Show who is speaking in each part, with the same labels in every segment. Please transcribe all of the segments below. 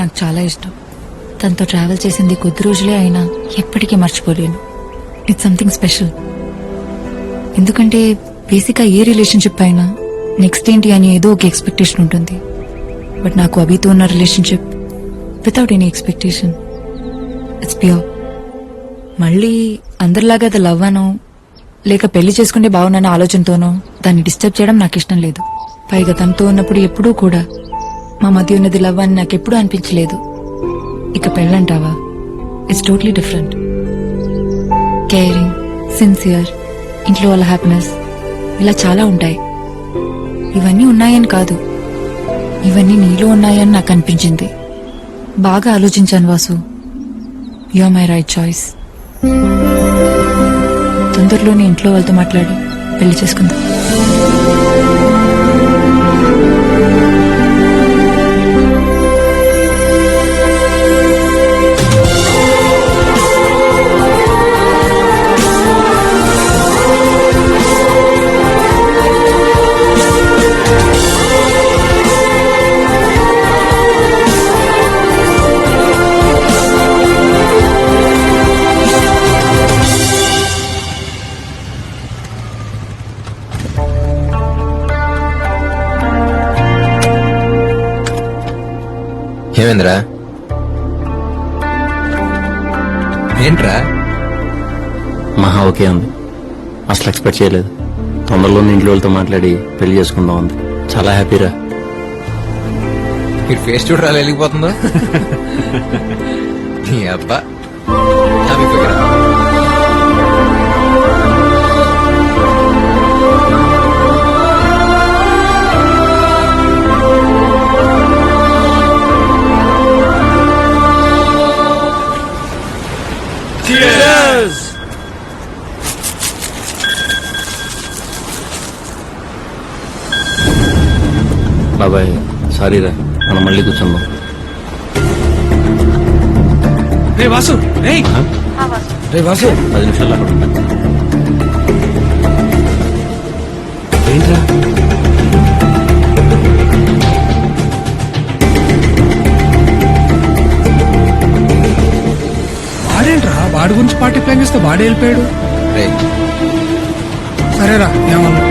Speaker 1: నాకు చాలా ఇష్టం. తనతో ట్రావెల్ చేసింది కొద్ది రోజులే అయినా ఎప్పటికీ మర్చిపోలేను. It's something special. ఎందుకంటే బేసిక్గా ఏ రిలేషన్షిప్ అయినా నెక్స్ట్ ఏంటి అని ఏదో ఒక ఎక్స్పెక్టేషన్ ఉంటుంది. బట్ నాకు అభితో ఉన్న relationship without any expectation, it's pure. మళ్ళీ అందరిలాగా అది లవ్ అనో లేక పెళ్లి చేసుకుంటే బాగున్న ఆలోచనతోనో దాన్ని డిస్టర్బ్ చేయడం నాకు ఇష్టం లేదు. పైగా తనతో ఉన్నప్పుడు ఎప్పుడూ కూడా మా మధ్య ఉన్నది లవ్ అని నాకు ఎప్పుడూ అనిపించలేదు. ఇక పెళ్ళంటావా, it's totally different. Caring, sincere, ఇంట్లో వాళ్ళ హ్యాపీనెస్, ఇలా చాలా ఉంటాయి. ఇవన్నీ ఉన్నాయని కాదు, ఇవన్నీ నీలో ఉన్నాయని నాకు అనిపించింది. బాగా ఆలోచించాను Vasu. You are my right choice. తొందరలోనే ఇంట్లో వాళ్ళతో మాట్లాడి పెళ్లి చేసుకుందాం.
Speaker 2: ఏమేంద్రా? ఏంట్రా?
Speaker 3: మహా ఓకే ఉంది. అసలు ఎక్స్పెక్ట్ చేయలేదు. తొందరలోనే ఇంట్లో వాళ్ళతో మాట్లాడి పెళ్లి చేసుకుందాం ఉంది. చాలా హ్యాపీరా.
Speaker 2: మీరు ఫేస్ చూడరా వెళ్ళిపోతుందో. నీ అబ్బా
Speaker 3: బాబాయ్ సారీరా, మనం మళ్ళీ కూర్చుందాం.
Speaker 4: రే వాసు, రే వాసు,
Speaker 3: 10 నిమిషాలు అక్కడ ఉంటా.
Speaker 4: ఏంట్రా వాడేంట్రా? వాడి గురించి పార్టీ ప్లాన్ చేస్తే వాడే వెళ్ళిపోయాడు. సరేరా, ఏమన్నా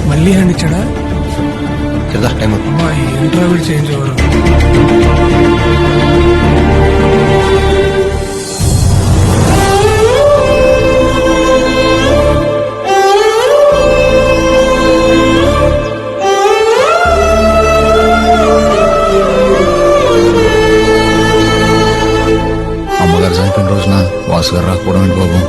Speaker 4: మళ్ళీ హ్యాండ్ ఇచ్చాడా? అమ్మా, ఏంట్రా వీడు చేంజ్ ఎవరు?
Speaker 2: అమ్మగారు చనిపోయిన రోజున వాసు గారు రాకపోవడం ఏంటి బాబు?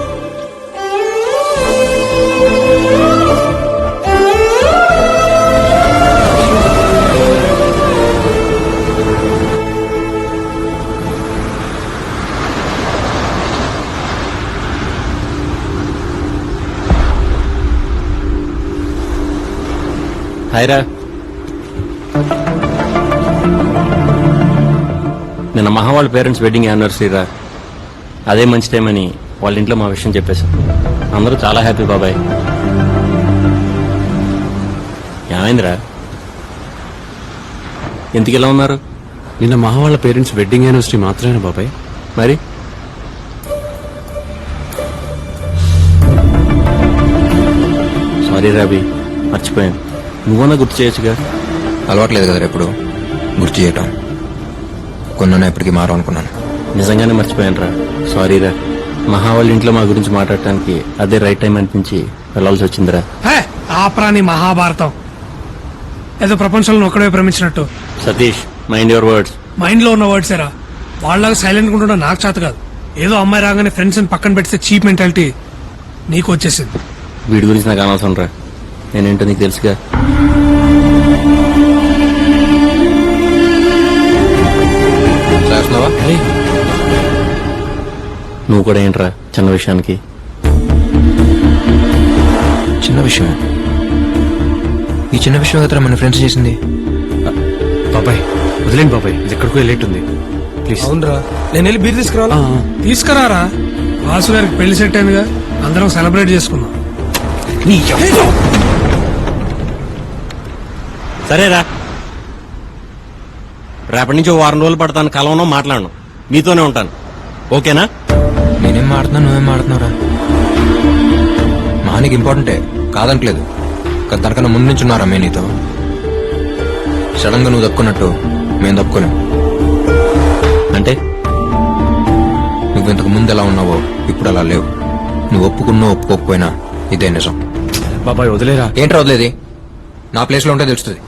Speaker 3: హాయ్రా. నిన్న మహా వాళ్ళ పేరెంట్స్ వెడ్డింగ్ యానివర్సరీ రా. అదే మంచి టైం అని వాళ్ళ ఇంట్లో మా విషయం చెప్పేశాం. అందరూ చాలా హ్యాపీ బాబాయ్. ఏమైందిరా, ఎందుకు ఇలా ఉన్నారు?
Speaker 5: నిన్న మహా వాళ్ళ పేరెంట్స్ వెడ్డింగ్ యానివర్సరీ మాత్రమేనా బాబాయ్?
Speaker 3: మరి సారీ రాబీ, మర్చిపోయాను. నువ్వన్నా గుర్తు చేయొచ్చుగా.
Speaker 2: అలవాట్లేదు కదా ఎప్పుడు గుర్తు చేయటం. కొన్నా ఎప్పటికీ మారం అనుకున్నాను.
Speaker 3: నిజంగానే మర్చిపోయాను రా. సారీ రా. మహా వాళ్ళ ఇంట్లో మా గురించి మాట్లాడటానికి అదే రైట్ టైం అనిపించి వెళ్లాల్సి వచ్చిందిరా.
Speaker 4: ఆ ప్రాణి మహాభారతం ఏదో ప్రపంచంలో ఒక్కడే ప్రేమించినట్టు.
Speaker 3: Satish, mind your words.
Speaker 4: Mind లో ఉన్న వర్డ్స్ ఏరా. వాళ్ళగా సైలెంట్ గా ఉండడం నాకు చేత కాదు. ఏదో అమ్మాయి రాగానే ఫ్రెండ్స్ పక్కన పెడితే చీప్ మెంటాలిటీ నీకు వచ్చేసింది.
Speaker 3: వీడి గురించి నాకు అనవసరం రా. నేనేంటో నీకు తెలుసుగా. నువ్వు కూడా ఏంట్రా చిన్న విషయానికి?
Speaker 2: చిన్న విషయం. ఈ చిన్న విషయం కదా మన ఫ్రెండ్స్ చేసింది.
Speaker 5: బాబాయ్ వదిలేండి బాబాయ్, ఇది ఎక్కడికో వెళ్ళేట్టుంది. ప్లీజ్.
Speaker 4: అవునరా, నేను వెళ్ళి బీర్ తీసుకురావాలా?
Speaker 5: ఆ, ఆ.
Speaker 4: తీసుకురారా. వాసు గారికి పెళ్లి సెట్ అయిందిగా, అందరం సెలబ్రేట్ చేసుకుందాం.
Speaker 3: సరేరా, రేపటి నుంచి ఓ వారం రోజులు పడతాను, కలవను, మాట్లాడను, మీతోనే ఉంటాను. ఓకేనా?
Speaker 2: నేనేం మాడుతున్నా, నువ్వేం మాడుతున్నావురా? మహానికి ఇంపార్టెంటే, కాదనట్లేదు. కానీ దానికన్నా ముందు నుంచి ఉన్నారా మేము నీతో? సడన్ గా నువ్వు తప్పుకున్నట్టు మేము తప్పుకోలేం.
Speaker 3: అంటే
Speaker 2: నువ్వు ఇంతకు ముందు ఎలా ఉన్నావో ఇప్పుడు అలా లేవు. నువ్వు ఒప్పుకున్నా ఒప్పుకోకపోయినా ఇదే నిజం.
Speaker 5: బాబాయ్ వదిలేరా.
Speaker 2: ఏంట్రా వదిలేది? నా ప్లేస్ లో ఉంటే తెలుస్తుంది.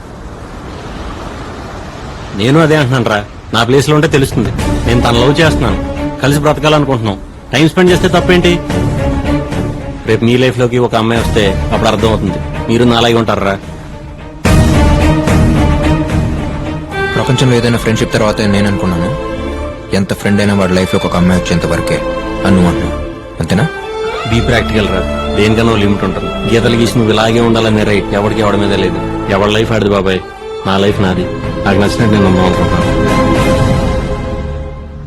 Speaker 3: నేను అదే అంటున్నాను రా, నా ప్లేస్ లో ఉంటే తెలుస్తుంది. నేను తన లవ్ చేస్తున్నాను, కలిసి బ్రతకాలనుకుంటున్నాం. టైం స్పెండ్ చేస్తే తప్పేంటి? రేపు మీ లైఫ్ లోకి ఒక అమ్మాయి వస్తే అప్పుడు అర్థం అవుతుంది. మీరు నాలాగే ఉంటారా?
Speaker 2: ప్రపంచంలో ఏదైనా ఫ్రెండ్షిప్ తర్వాత నేను అనుకున్నాను, ఎంత ఫ్రెండ్ అయినా వాడి లైఫ్ లో ఒక అమ్మాయి వచ్చేంత వరకే అన్ను అంటున్నాను. అంతేనా?
Speaker 3: బీ ప్రాక్టికల్ రా, దేనికన్నా లిమిట్ ఉంటుంది. గీతలు గీసి నువ్వు ఇలాగే ఉండాలనే రైట్ ఎవరికి ఎవడి మీద లేదు. ఎవరి లైఫ్ ఆడిది బాబాయ్, నా లైఫ్ నాది. నాకు నచ్చినట్టు నేను ఉందాం అనుకుంటాను.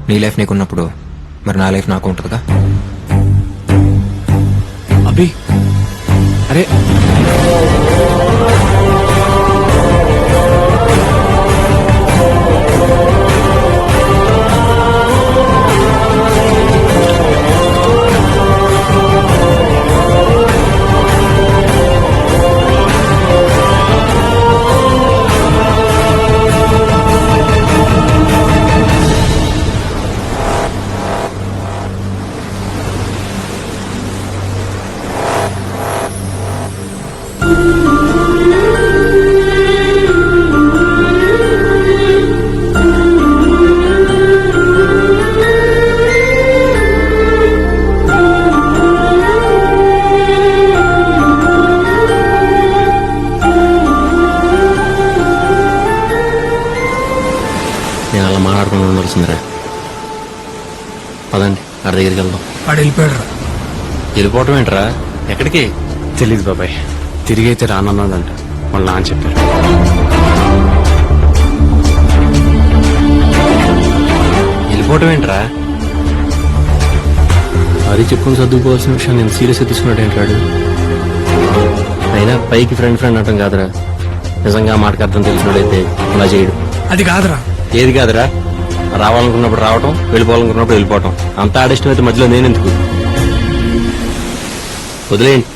Speaker 2: నీ లైఫ్ నీకున్నప్పుడు మరి నా లైఫ్ నాకు ఉంటుందిగా.
Speaker 5: అభి అరే
Speaker 3: నేను అలా మాట్లాడుకుని ఉండాల్సిందిరా. పదండి, ఆడి దగ్గరికి వెళ్దాం.
Speaker 4: వాడు వెళ్ళిపోయాడు రా.
Speaker 3: వెళ్ళిపోవటం ఏంట్రా? ఎక్కడికి?
Speaker 5: తెలీదు బాబాయ్, తిరిగి అయితే రానన్నదంట వాళ్ళ నాన్న చెప్పారు.
Speaker 3: వెళ్ళిపోవటం ఏంట్రా? అది చెప్పుకుని చదువుకోవాల్సిన విషయం నేను సీరియస్గా తీసుకున్నట్టు ఏంటాడు. అయినా పైకి ఫ్రెండ్ ఫ్రెండ్ అంటాం కాదురా, నిజంగా మాటకు అర్థం తెలిసినట్టయితే అలా చేయడు.
Speaker 4: అది కాదురా.
Speaker 3: ఏది కాదురా, రావాలనుకున్నప్పుడు రావటం, వెళ్ళిపోవాలనుకున్నప్పుడు వెళ్ళిపోవటం. అంతా ఆడిష్టం అయితే మధ్యలో నేనెందుకు? వదిలేయండి.